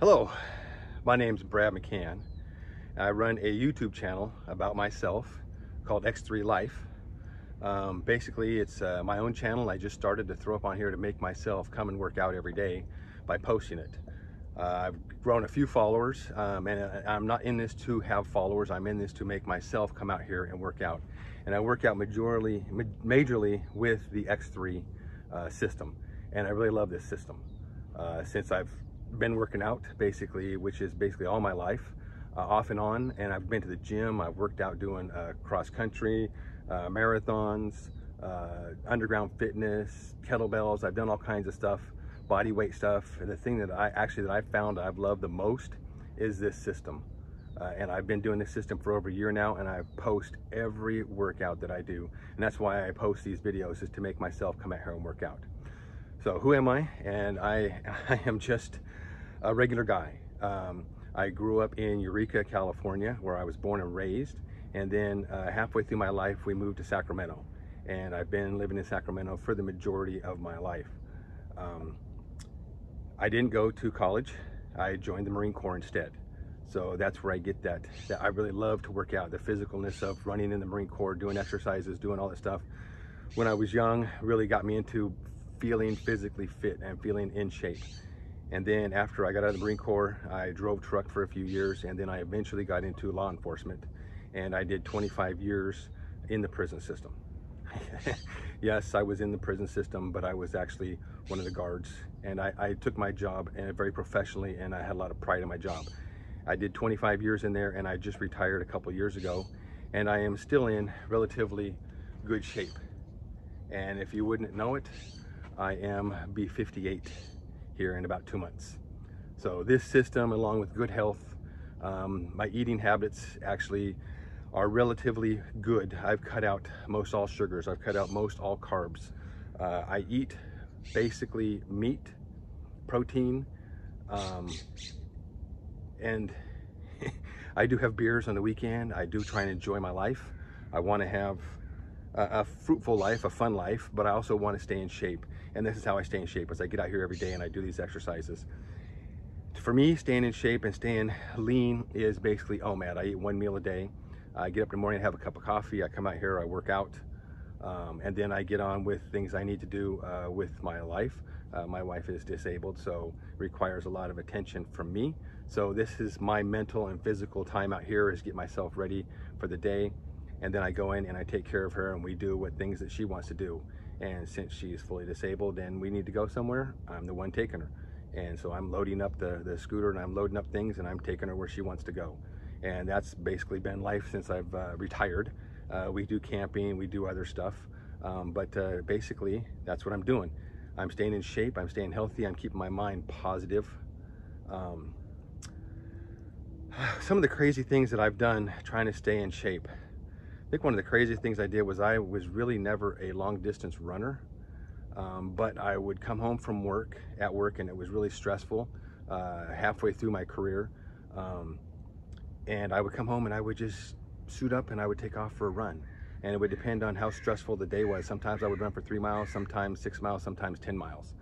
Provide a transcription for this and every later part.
Hello, my name's Brad McCann. I run a YouTube channel about myself called X3 Life. Basically, it's my own channel I just started to throw up on here to make myself come and work out every day by posting it. I've grown a few followers, and I'm not in this to have followers. I'm in this to make myself come out here and work out. And I work out majorly with the X3 system. And I really love this system. Since I've been working out, which is basically all my life, off and on, and I've been to the gym. I've worked out doing cross country, marathons, underground fitness, kettlebells. I've done all kinds of stuff, body weight stuff. And the thing that I found I've loved the most is this system. And I've been doing this system for over a year now, and I post every workout that I do. And that's why I post these videos, is to make myself come out here and work out. So who am I? And I am just a regular guy. I grew up in Eureka, California, where I was born and raised. And then halfway through my life, we moved to Sacramento. And I've been living in Sacramento for the majority of my life. I didn't go to college. I joined the Marine Corps instead. So that's where I get that I really love to work out. The physicalness of running in the Marine Corps, doing exercises, doing all that stuff. When I was young, really got me into feeling physically fit and feeling in shape. And then after I got out of the Marine Corps, I drove truck for a few years, and then I eventually got into law enforcement, and I did 25 years in the prison system. Yes, I was in the prison system, but I was actually one of the guards, and I took my job very professionally, and I had a lot of pride in my job. I did 25 years in there, and I just retired a couple years ago, and I am still in relatively good shape. And if you wouldn't know it, I am B58 here in about 2 months. So this system, along with good health, my eating habits actually are relatively good. I've cut out most all sugars. I've cut out most all carbs. I eat basically meat, protein, and I do have beers on the weekend. I do try and enjoy my life. I want to have a fruitful life, a fun life, but I also want to stay in shape. And this is how I stay in shape, as I get out here every day and I do these exercises. For me, staying in shape and staying lean is basically OMAD. I eat one meal a day. I get up in the morning, have a cup of coffee, I come out here, I work out, and then I get on with things I need to do with my life. My wife is disabled, so requires a lot of attention from me. So this is my mental and physical time out here, is get myself ready for the day. And then I go in and I take care of her, and we do what things that she wants to do. And since she's fully disabled and we need to go somewhere, I'm the one taking her. And so I'm loading up the scooter, and I'm loading up things, and I'm taking her where she wants to go. And that's basically been life since I've retired. We do camping, we do other stuff, but basically that's what I'm doing. I'm staying in shape, I'm staying healthy, I'm keeping my mind positive. Some of the crazy things that I've done trying to stay in shape. I think one of the craziest things I did was I was really never a long distance runner, but I would come home from work, and it was really stressful halfway through my career. And I would come home and I would just suit up and I would take off for a run. And it would depend on how stressful the day was. Sometimes I would run for 3 miles, sometimes 6 miles, sometimes 10 miles.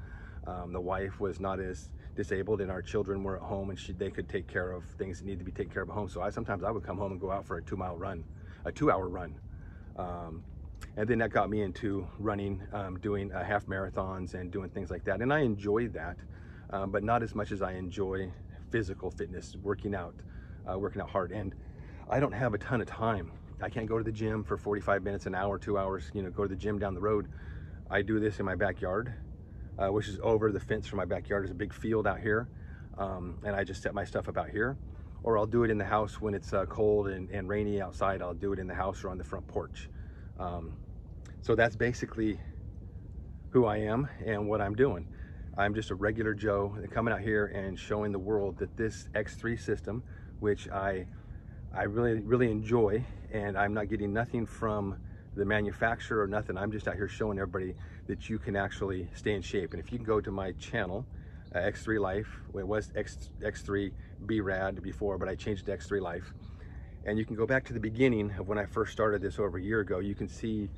The wife was not as disabled, and our children were at home, and they could take care of things that need to be taken care of at home. So sometimes I would come home and go out for a 2-mile run, a 2-hour run. And then that got me into running, doing half marathons and doing things like that. And I enjoy that, but not as much as I enjoy physical fitness, working out hard. And I don't have a ton of time. I can't go to the gym for 45 minutes, an hour, 2 hours, go to the gym down the road. I do this in my backyard, which is over the fence from my backyard. There's a big field out here, and I just set my stuff up out here. Or I'll do it in the house when it's cold and rainy outside. I'll do it in the house or on the front porch. So that's basically who I am and what I'm doing. I'm just a regular Joe coming out here and showing the world that this X3 system, which I really enjoy, and I'm not getting nothing from the manufacturer or nothing. I'm just out here showing everybody that you can actually stay in shape. And if you can go to my channel, X3 Life, well, it was X3 BRAD before, but I changed it to X3 Life. And you can go back to the beginning of when I first started this over a year ago. You can see,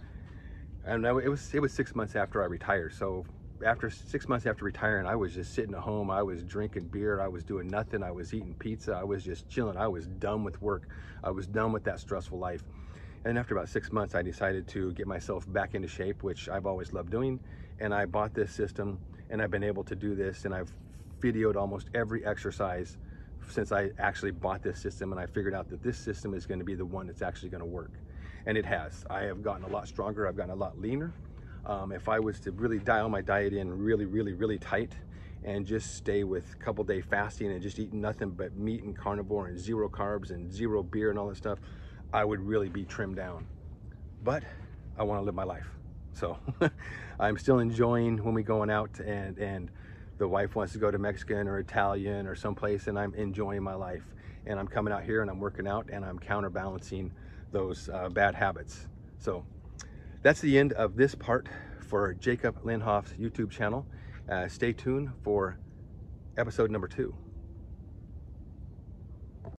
I don't know, it was 6 months after I retired. So after 6 months after retiring, I was just sitting at home. I was drinking beer. I was doing nothing. I was eating pizza. I was just chilling. I was done with work. I was done with that stressful life. And after about 6 months, I decided to get myself back into shape, which I've always loved doing. And I bought this system, and I've been able to do this. And I've videoed almost every exercise since I actually bought this system, and I figured out that this system is going to be the one that's actually going to work. And it has. I have gotten a lot stronger. I've gotten a lot leaner. If I was to really dial my diet in really tight and just stay with a couple day fasting and just eat nothing but meat and carnivore and zero carbs and zero beer and all that stuff, I would really be trimmed down. But I want to live my life. So I'm still enjoying when we're going out and the wife wants to go to Mexican or Italian or someplace, and I'm enjoying my life. And I'm coming out here and I'm working out and I'm counterbalancing those bad habits. So that's the end of this part for Jacob Lenhoff's YouTube channel. Stay tuned for episode number 2.